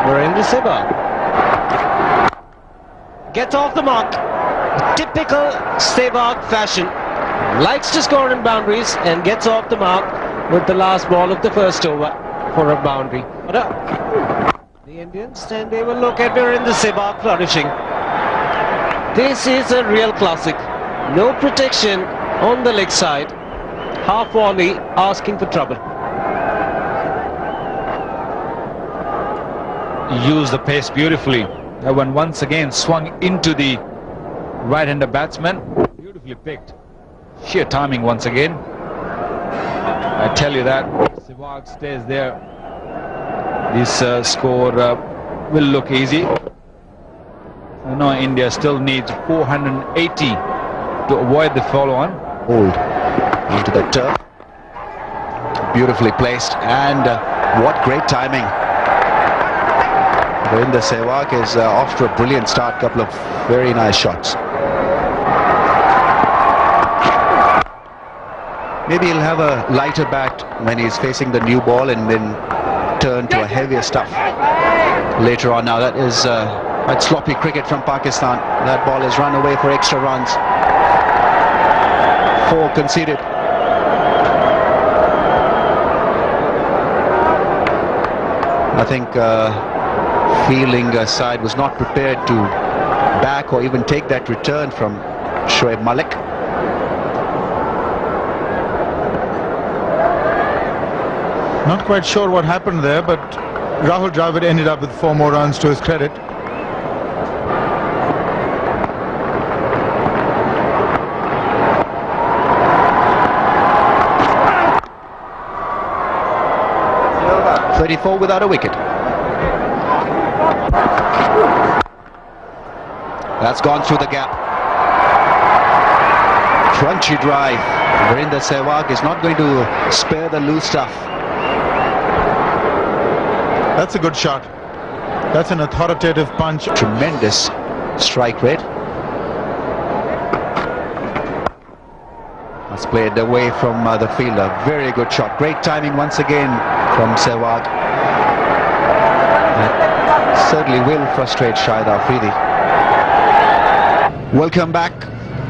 Virender Sehwag gets off the mark. Typical Sehwag fashion. Likes to score in boundaries and gets off the mark with the last ball of the first over for a boundary. The Indians, and they will look at Virender Sehwag flourishing. This is a real classic. No protection on the leg side. Half volley asking for trouble. Used the pace beautifully. That one once again swung into the right-hander batsman. Beautifully picked. Sheer timing once again. I tell you that. Sehwag stays there. This score will look easy. No, India still needs 480 to avoid the follow-on. Hold onto the turf. Beautifully placed, and what great timing. Virender Sehwag is off to a brilliant start. Couple of very nice shots. Maybe he'll have a lighter bat when he's facing the new ball and then turn to a heavier stuff later on. Now that is quite sloppy cricket from Pakistan. That ball has run away for extra runs. 4 conceded. I think fielding side was not prepared to back or even take that return from Shoaib Malik. Not quite sure what happened there, but Rahul Dravid ended up with 4 more runs to his credit. .34 without a wicket. That's gone through the gap. Crunchy drive. Virender Sehwag is not going to spare the loose stuff. That's a good shot. That's an authoritative punch. Tremendous strike rate. That's played away from the fielder. Very good shot. Great timing once again from Sehwag. That certainly will frustrate Shahid Afridi. Welcome back.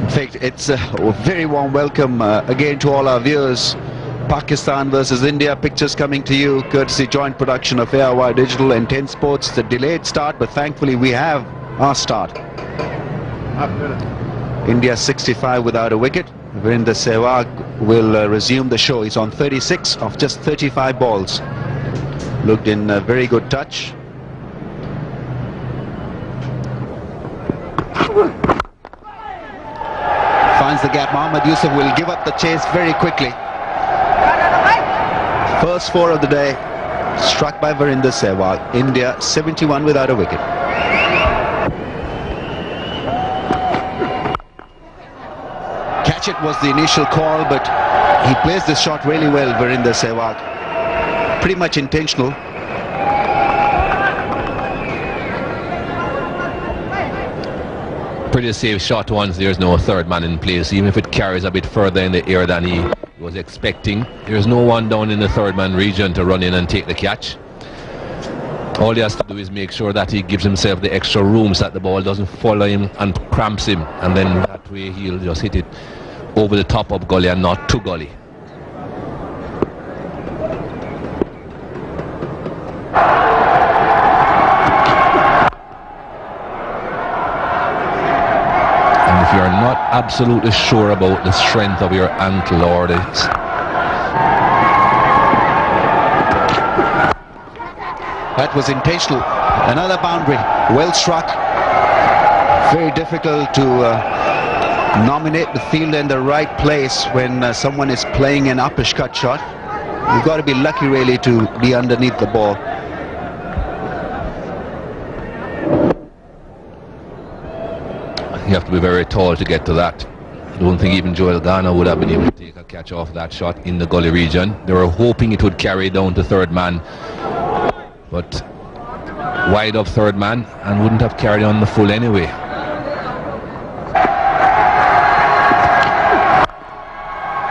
In fact, it's a very warm welcome again to all our viewers. Pakistan versus India, pictures coming to you courtesy joint production of ARY Digital and 10 Sports. The delayed start, but thankfully we have our start. India 65 without a wicket. Virender Sehwag will resume the show. He's on 36 of just 35 balls. Looked in very good touch. Finds the gap. Mohammad Yusuf will give up the chase very quickly. First 4 of the day struck by Virender Sehwag. India 71 without a wicket. Catch it was the initial call, but he plays this shot really well, Virender Sehwag. Pretty much intentional. Pretty safe shot once there's no third man in place, even if it carries a bit further in the air than he was expecting. There's no one down in the third man region to run in and take the catch. All he has to do is make sure that he gives himself the extra room so that the ball doesn't follow him and cramps him, and then that way he'll just hit it over the top of gully and not to gully. If you're not absolutely sure about the strength of your ankle or this, that was intentional. Another boundary, well struck. Very difficult to nominate the fielder in the right place when someone is playing an uppercut shot. You've got to be lucky really to be underneath the ball. you have to be very tall to get to that. I don't think even Joel Garner would have been able to take a catch off that shot in the gully region. They were hoping it would carry down to third man, but wide up third man, and wouldn't have carried on the full anyway.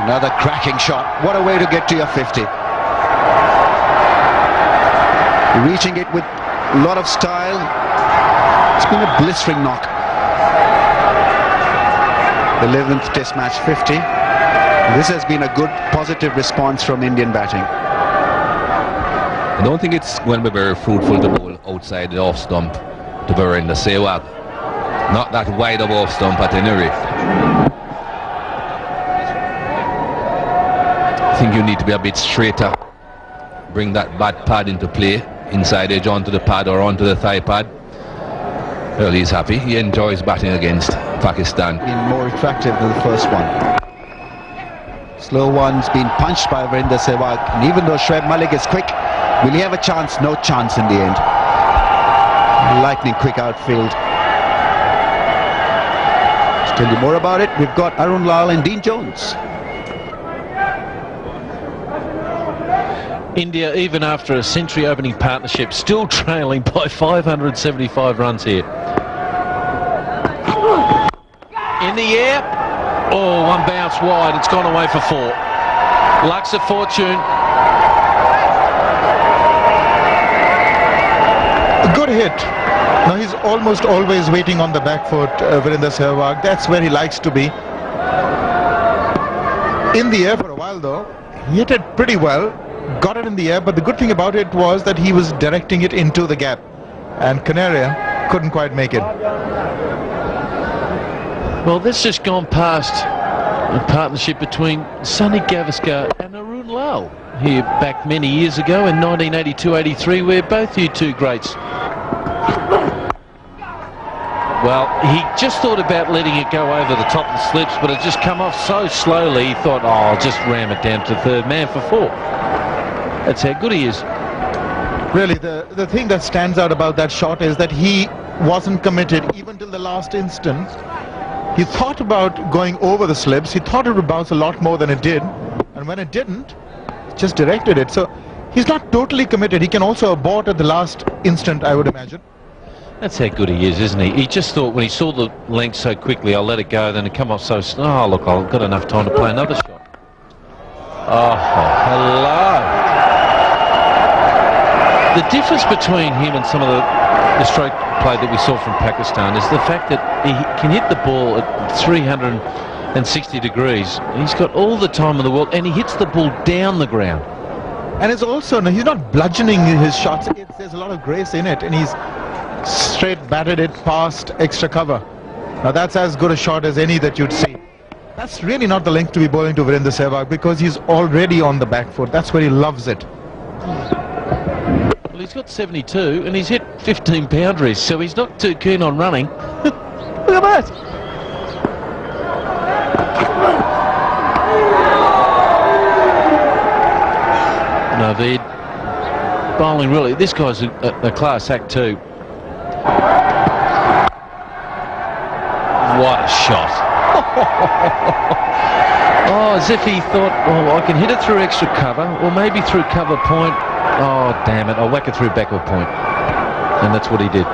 Another cracking shot. What a way to get to your 50. Reaching it with a lot of style. It's been a blistering knock. 11th test match 50. This has been a good positive response from Indian batting. I don't think it's going to be very fruitful to bowl outside the off stump to Virender. Sehwag, not that wide of off stump at any rate. I think you need to be a bit straighter. Bring that bat pad into play, inside edge onto the pad or onto the thigh pad. Well, he's happy. He enjoys batting against Pakistan. Been more attractive than the first one. Slow one's been punched by Virender Sehwag, and even though Shoaib Malik is quick, will he have a chance? No chance in the end. Lightning quick outfield. To tell you more about it, we've got Arun Lal and Dean Jones. India, even after a century opening partnership, still trailing by 575 runs here. In the air. Oh, one bounce wide. It's gone away for 4. Lucks of fortune. A good hit. Now he's almost always waiting on the back foot, Virender Sehwag. That's where he likes to be. In the air for a while though. He hit it pretty well. Got it in the air, but the good thing about it was that he was directing it into the gap. And Canaria couldn't quite make it. Well, this just gone past a partnership between Sunny Gavaskar and Arun Lal here back many years ago in 1982-83, where both you two greats. Well, he just thought about letting it go over the top of the slips, but it just come off so slowly, he thought, oh, I'll just ram it down to third man for 4. That's how good he is. Really, the thing that stands out about that shot is that he wasn't committed even till the last instant. He thought about going over the slips. He thought it would bounce a lot more than it did. And when it didn't, just directed it. So he's not totally committed. He can also abort at the last instant, I would imagine. That's how good he is, isn't he? He just thought when he saw the length so quickly, I'll let it go, then it come off so slow. Oh, look, I've got enough time to play another shot. Oh, hello. The difference between him and some of the stroke play that we saw from Pakistan is the fact that he can hit the ball at 360 degrees. He's got all the time in the world, and he hits the ball down the ground. And it's also, he's not bludgeoning his shots. There's a lot of grace in it, and he's straight batted it past extra cover. Now that's as good a shot as any that you'd see. That's really not the length to be bowling to Virender Sehwag, because he's already on the back foot. That's where he loves it. Well, he's got 72 and he's hit 15 boundaries, so he's not too keen on running. Look at that. No, they're bowling really. This guy's a class act too. What a shot. Oh, as if he thought, oh, I can hit it through extra cover, or maybe through cover point. Oh, damn it, I'll whack it through backward point. And that's what he did.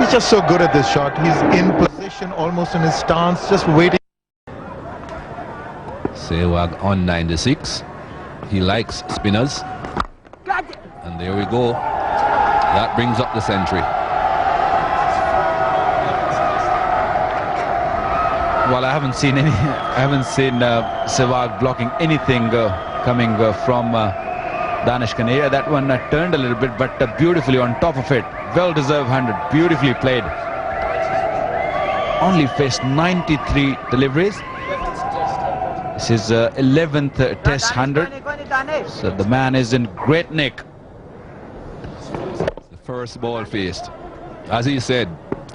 He's just so good at this shot. He's in position, almost in his stance, just waiting. Sehwag on 96. He likes spinners. And there we go. That brings up the century. Well, I haven't seen Sehwag blocking anything coming from Danish Canaria. That one turned a little bit, but beautifully on top of it. Well-deserved 100, beautifully played. Only faced 93 deliveries. This is 11th test 100. So the man is in great nick. The first ball faced. As he said,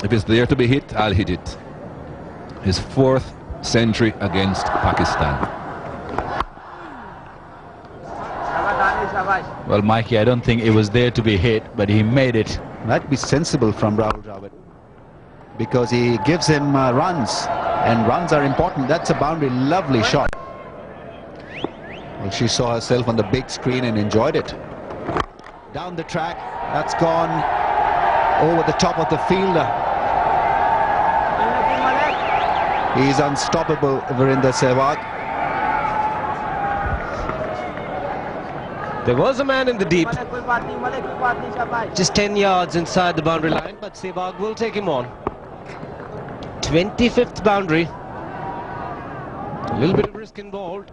if it's there to be hit, I'll hit it. His 4th century against Pakistan. Well, Mikey, I don't think it was there to be hit, but he made it. That'd be sensible from Rahul Dravid, because he gives him runs, and runs are important. That's a boundary, lovely shot. Well, she saw herself on the big screen and enjoyed it. Down the track, that's gone over the top of the fielder. He's unstoppable, Virender Sehwag. There was a man in the deep, just 10 yards inside the boundary line, but Sehwag will take him on. 25th boundary. A little bit of risk involved.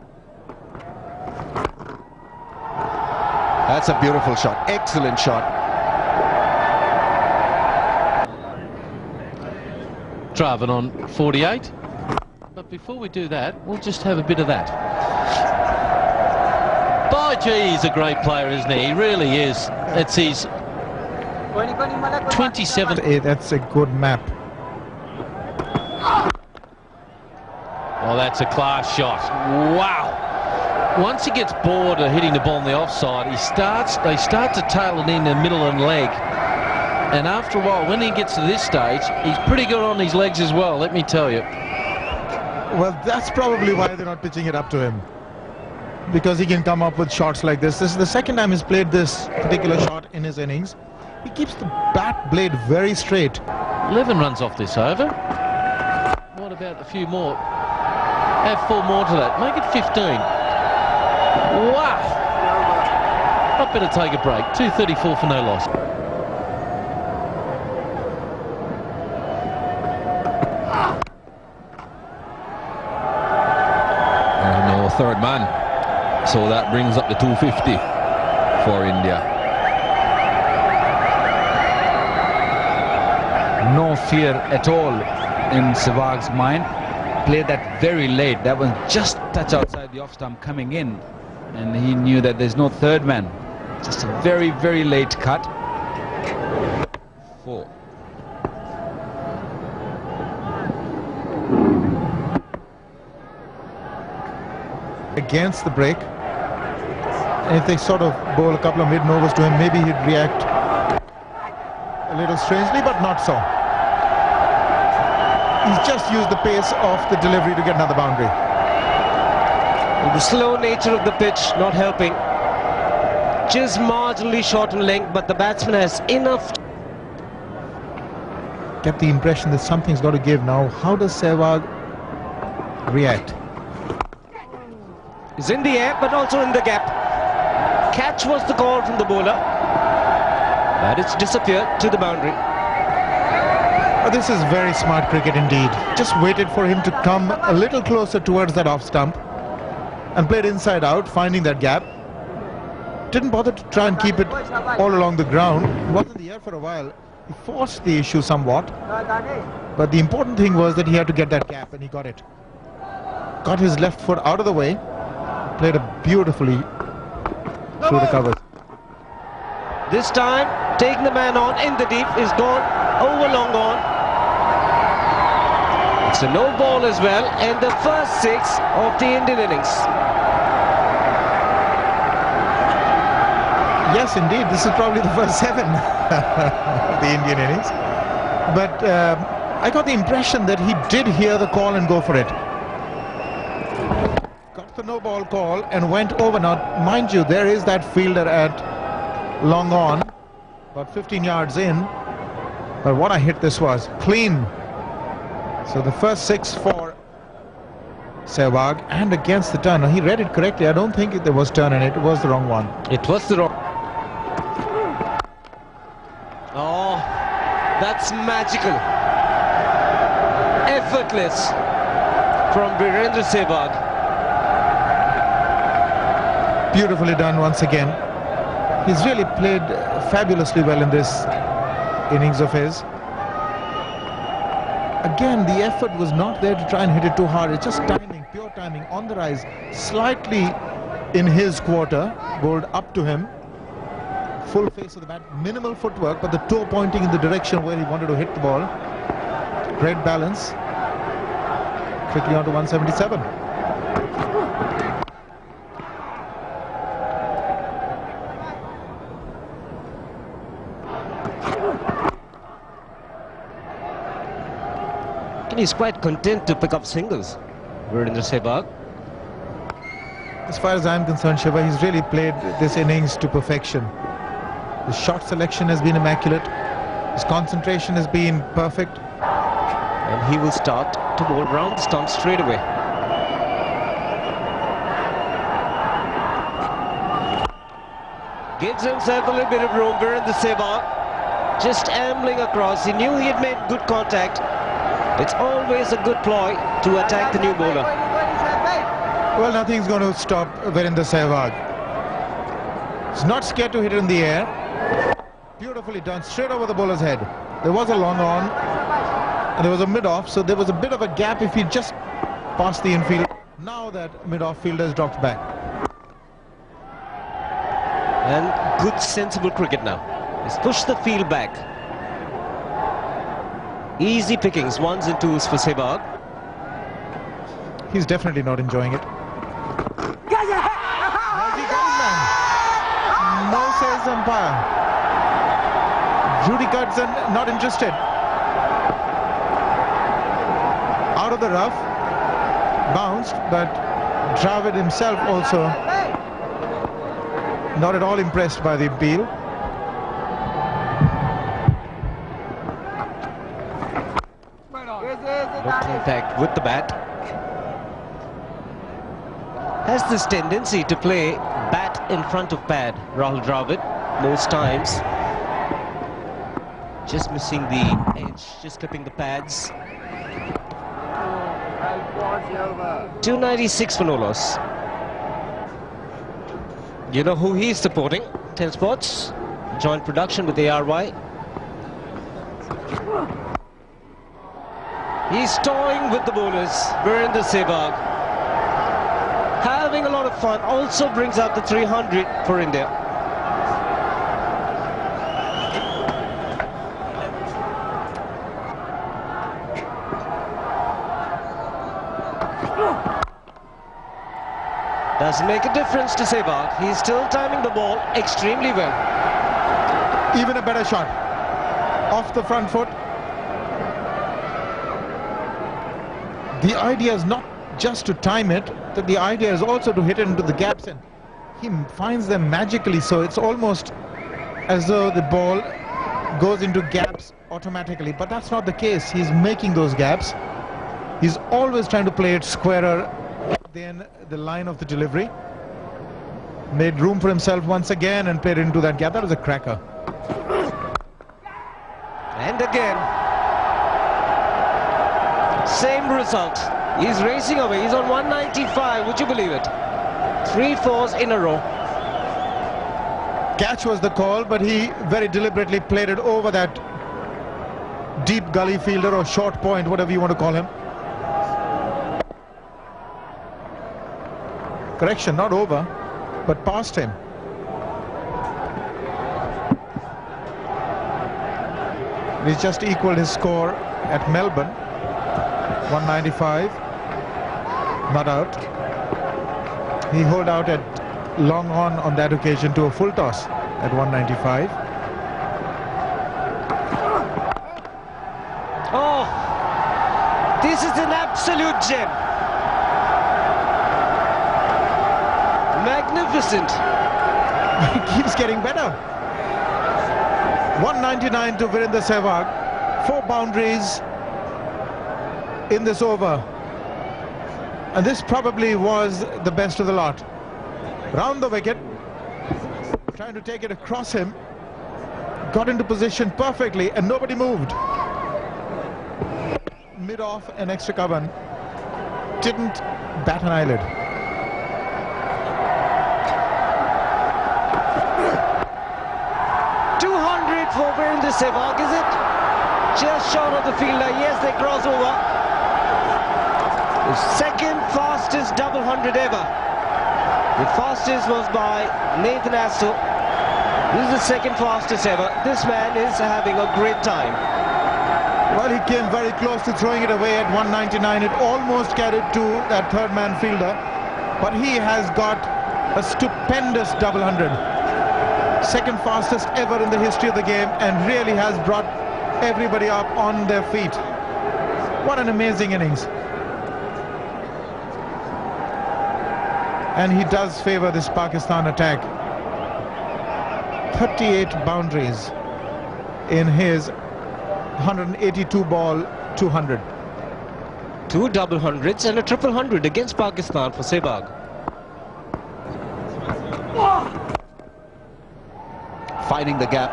That's a beautiful shot. Excellent shot. Driving on 48. But before we do that, we'll just have a bit of that. By gee, he's a great player, isn't he? He really is. It's his 27th. Hey, that's a good map. Oh, that's a class shot. Wow. Once he gets bored of hitting the ball on the offside, they start to tail it in the middle and leg. And after a while, when he gets to this stage, he's pretty good on his legs as well, let me tell you. Well, that's probably why they're not pitching it up to him, because he can come up with shots like this. This is the second time he's played this particular shot in his innings. He keeps the bat blade very straight. 11 runs off this over. What about a few more? Add 4 more to that. Make it 15. Wow. I better take a break. 234 for no loss. No third man. So that brings up the 250 for India. No fear at all in Sehwag's mind. Played that very late. That was just touch outside the off stump coming in, and he knew that there's no third man. Just a very, very late cut. 4. Against the break. And if they sort of bowl a couple of mid overs to him, maybe he'd react a little strangely, but not so. He's just used the pace of the delivery to get another boundary. The slow nature of the pitch not helping. Just marginally short in length, but the batsman has enough. Get the impression that something's got to give now. How does Sehwag react? He's in the air, but also in the gap. Catch was the call from the bowler, but it's disappeared to the boundary. Oh, this is very smart cricket indeed. Just waited for him to come a little closer towards that off stump and played inside out, finding that gap. Didn't bother to try and keep it all along the ground. Was in the air for a while. He forced the issue somewhat, but the important thing was that he had to get that gap, and he got it. Got his left foot out of the way, played it beautifully through the covers. This time, taking the man on in the deep, is gone over long on. It's a no ball as well, and the first 6 of the Indian innings. Yes, indeed, this is probably the first 7 of the Indian innings. But I got the impression that he did hear the call and go for it. Got the no ball call and went over. Now, mind you, there is that fielder at long on, about 15 yards in. But what a hit this was. Clean. So the first 6 for Sehwag, and against the turn. Now, he read it correctly. I don't think there was turn in it. It was the wrong one. It was the wrong. Oh, that's magical. Effortless from Virender Sehwag. Beautifully done once again. He's really played fabulously well in this innings of his. Again, the effort was not there to try and hit it too hard. It's just timing, pure timing, on the rise, slightly in his quarter, bowled up to him. Full face of the bat, minimal footwork, but the toe pointing in the direction where he wanted to hit the ball. Great balance. Quickly on to 177. And he's quite content to pick up singles, Virender Sehwag. As far as I'm concerned, Shiva, he's really played this innings to perfection. His shot selection has been immaculate. His concentration has been perfect. And he will start to bowl round the stump straight away. Gives himself a little bit of room. Virender Sehwag just ambling across. He knew he had made good contact. It's always a good ploy to attack the new bowler. Well, nothing's going to stop Virender Sehwag. He's not scared to hit it in the air. Beautifully done, straight over the bowler's head. There was a long on, and there was a mid-off, so there was a bit of a gap if he just passed the infield. Now that mid-off fielder has dropped back. And good sensible cricket now. He's pushed the field back. Easy pickings, 1s and 2s for Sehwag. He's definitely not enjoying it. Has he got him, man? No, says umpire. Judy Cudson not interested. Out of the rough. Bounced, but Dravid himself also not at all impressed by the appeal. Contact with the bat. Has this tendency to play bat in front of pad, Rahul Dravid, most times. Just missing the edge, just clipping the pads. 296 for no loss. You know who he's supporting? Testmatch, joint production with ARY. He's toying with the bowlers. Virender Sehwag having a lot of fun. Also brings out the 300 for India. Doesn't make a difference to Sehwag. He's still timing the ball extremely well. Even a better shot. Off the front foot. The idea is not just to time it, that the idea is also to hit it into the gaps, and he finds them magically, so it's almost as though the ball goes into gaps automatically, but that's not the case. He's making those gaps. He's always trying to play it squarer than the line of the delivery. Made room for himself once again and played into that gap. That was a cracker. And again, same result. He's racing away. He's on 195. Would you believe it? 3 fours in a row. Catch was the call, but he very deliberately played it over that deep gully fielder or short point, whatever you want to call him. Correction, not over, but past him. He's just equaled his score at Melbourne. 195. Not out. He holed out at long on that occasion to a full toss at 195. Oh, this is an absolute gem. Magnificent. He keeps getting better. 199 to Virender Sehwag. 4 boundaries in this over. And this probably was the best of the lot. Round the wicket. Trying to take it across him. Got into position perfectly and nobody moved. Mid-off and extra cover. Didn't bat an eyelid. For Virender Sehwag, is it? Just short of the fielder. Yes, they cross over. The second fastest double 100 ever. The fastest was by Nathan Astle. This is the second fastest ever. This man is having a great time. Well, he came very close to throwing it away at 199. It almost carried to that third man fielder. But he has got a stupendous double 100. Second fastest ever in the history of the game, and really has brought everybody up on their feet. What an amazing innings. And he does favor this Pakistan attack. 38 boundaries in his 182 ball 200. 2 double hundreds and a triple 100 against Pakistan for Sehwag. finding the gap.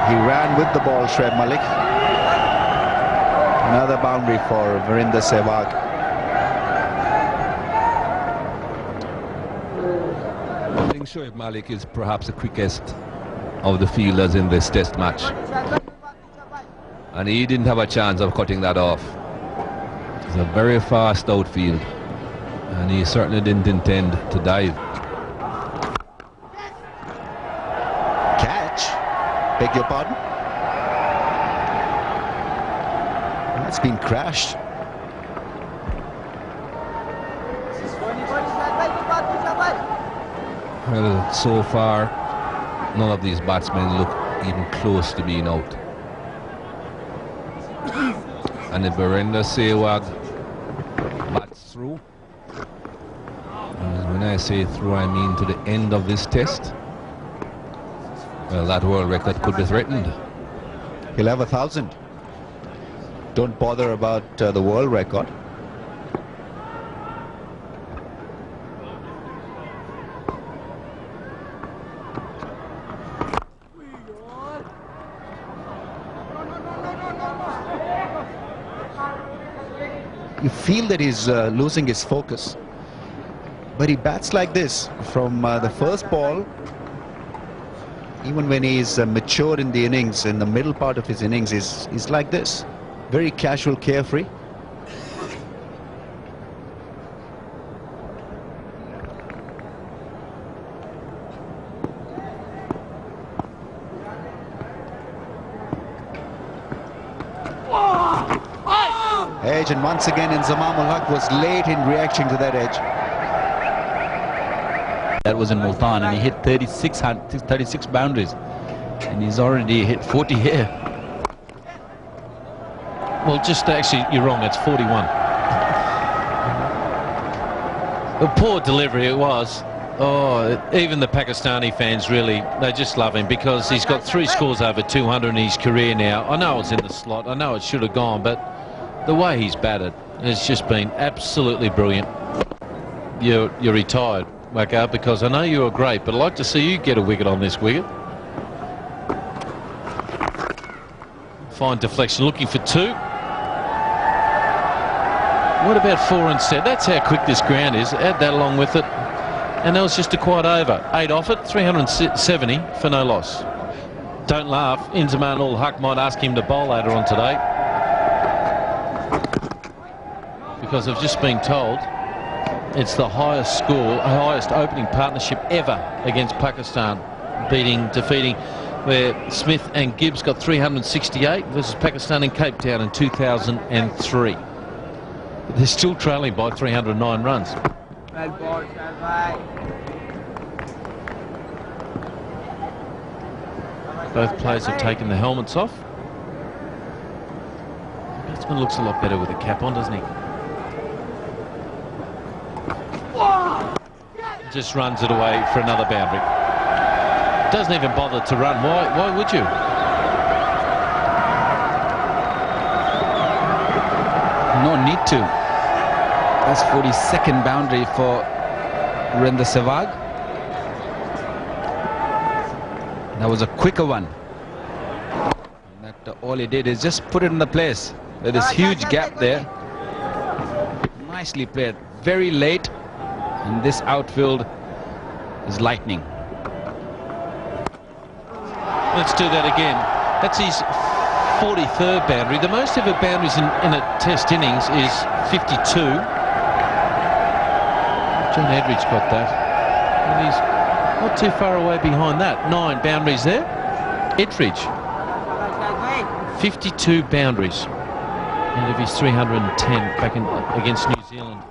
He ran with the ball, Shoaib Malik. Another boundary for Virender Sehwag. I think Shoaib Malik is perhaps the quickest of the fielders in this test match. And he didn't have a chance of cutting that off. It's a very fast outfield. And he certainly didn't intend to dive. Catch. Beg your pardon? That's been crashed. Well, so far, none of these batsmen look even close to being out. And if Virender Sehwag bats through, and when I say through, I mean to the end of this test, well, that world record could be threatened. He'll have 1,000. Don't bother about the world record. You feel that he's losing his focus, but he bats like this from the first ball. Even when he's matured in the innings, in the middle part of his innings, he's like this, very casual, carefree. Edge, and once again Inzamam ul Haq was late in reacting to that edge. That was in Multan, and he hit 36 boundaries, and he's already hit 40 here. Well, just actually, you're wrong, it's 41. A poor delivery it was. Oh, even the Pakistani fans really, they just love him because he's got 3 scores over 200 in his career now. I know it's in the slot, I know it should have gone, but the way he's batted has just been absolutely brilliant. You're retired, Waka, because I know you were great, but I'd like to see you get a wicket on this wicket. Fine deflection, looking for 2. What about 4 and set? That's how quick this ground is. Add that along with it, and that was just a quite over. 8 off it, 370 for no loss. Don't laugh, Inzamam ul Haq might ask him to bowl later on today, because I've just been told it's the highest score, highest opening partnership ever against Pakistan, defeating where Smith and Gibbs got 368 versus Pakistan in Cape Town in 2003. But they're still trailing by 309 runs. Both players have taken the helmets off. The batsman looks a lot better with a cap on, doesn't he? Just runs it away for another boundary. Doesn't even bother to run. Why would you? No need to. That's 42nd boundary for Virender Sehwag. That was a quicker one. And that, all he did is just put it in the place. There's this huge gap there. Nicely played. Very late. And this outfield is lightning. Let's do that again. That's his 43rd boundary. The most ever boundaries in a test innings is 52. John Edridge got that. And he's not too far away behind that. 9 boundaries there. Edridge. 52 boundaries. End of his 310 back against New Zealand.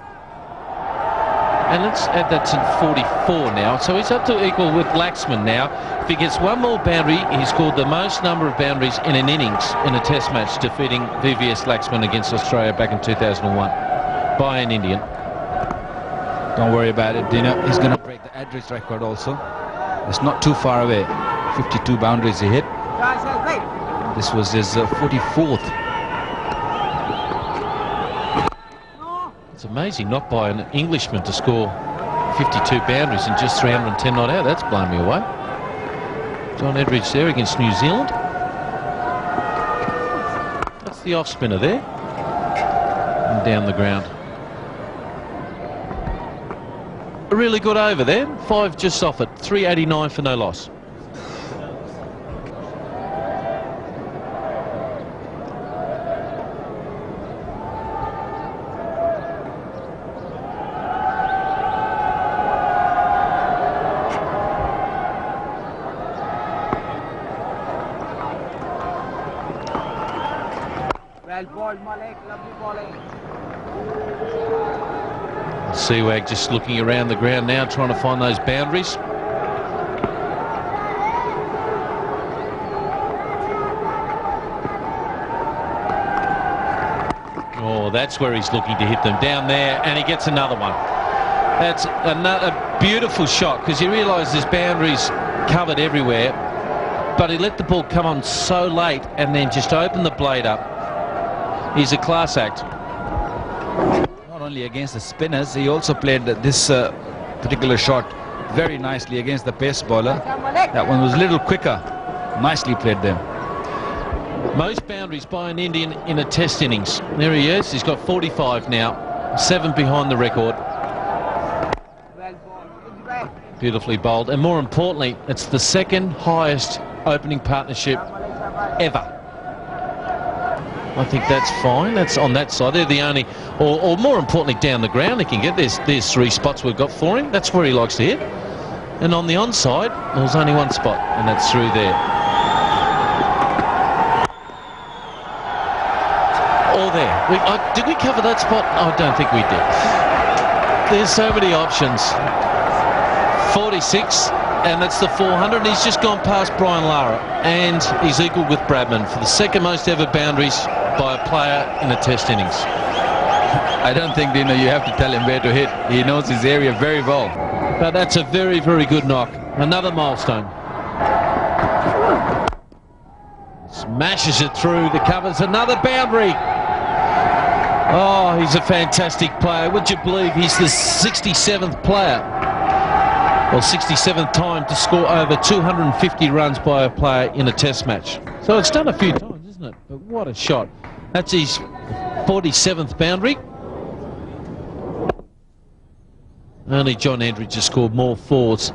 And let's add that to 44 now. So he's up to equal with Laxman now. If he gets one more boundary, he scored the most number of boundaries in an innings in a test match, defeating VVS Laxman against Australia back in 2001 by an Indian. Don't worry about it, Dino. He's going to break the Edridge record also. It's not too far away. 52 boundaries he hit. This was his 44th. It's amazing not by an Englishman to score 52 boundaries and just 310 not out. That's blown me away. John Edridge there against New Zealand. That's the off spinner there. And down the ground. A really good over there. 5 just off it. 389 for no loss. Sehwag just looking around the ground now, trying to find those boundaries. Oh, that's where he's looking to hit them, down there, and he gets another one. That's another beautiful shot, because you realise there's boundaries covered everywhere, but he let the ball come on so late and then just open the blade up. He's a class act. Not only against the spinners, he also played this particular shot very nicely against the pace bowler. That one was a little quicker. Nicely played there. Most boundaries by an Indian in a test innings. There he is. He's got 45 now. 7 behind the record. Beautifully bowled. And more importantly, it's the second highest opening partnership ever. I think that's fine. That's on that side. They're the only, or more importantly, down the ground he can get. There's 3 spots we've got for him. That's where he likes to hit. And on the onside, there's only 1 spot, and that's through there. Or there. Did we cover that spot? I don't think we did. There's so many options. 46, and that's the 400. And he's just gone past Brian Lara, and he's equal with Bradman for the second most ever boundaries by a player in a test innings. I don't think, you have to tell him where to hit. He knows his area very well. But that's a very, very good knock. Another milestone. Smashes it through the covers. Another boundary. Oh, he's a fantastic player. Would you believe he's the 67th player, or 67th time to score over 250 runs by a player in a test match. So it's done a few times, isn't it? But what a shot. That's his 47th boundary. Only John Edridge has scored more 4s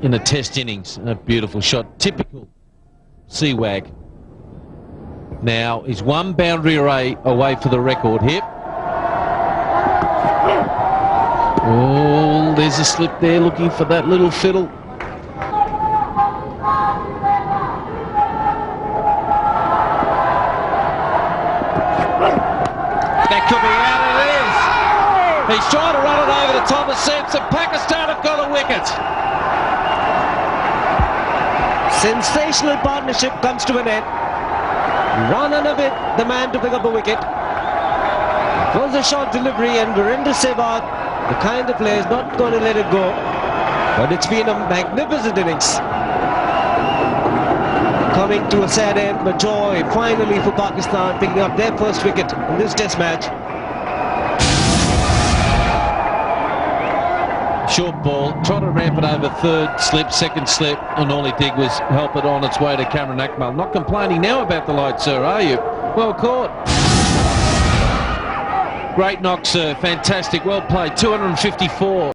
in a test innings. A beautiful shot. Typical Sehwag. Now he's 1 boundary away for the record here. Oh, there's a slip there, looking for that little fiddle. That could be out, it is. He's trying to run it over the top of Sims, and Pakistan have got a wicket. Sensational partnership comes to an end. Run and a bit, the man to pick up a wicket. It was a short delivery, and Virender Sehwag, the kind of player, is not going to let it go. But it's been a magnificent innings. Coming to a sad end, but joy finally for Pakistan, picking up their first wicket in this test match. Short ball, trying to ramp it over 3rd slip, 2nd slip, and all he did was help it on its way to Cameron Akmal. Not complaining now about the light, sir, are you? Well caught. Great knock, sir. Fantastic. Well played. 254.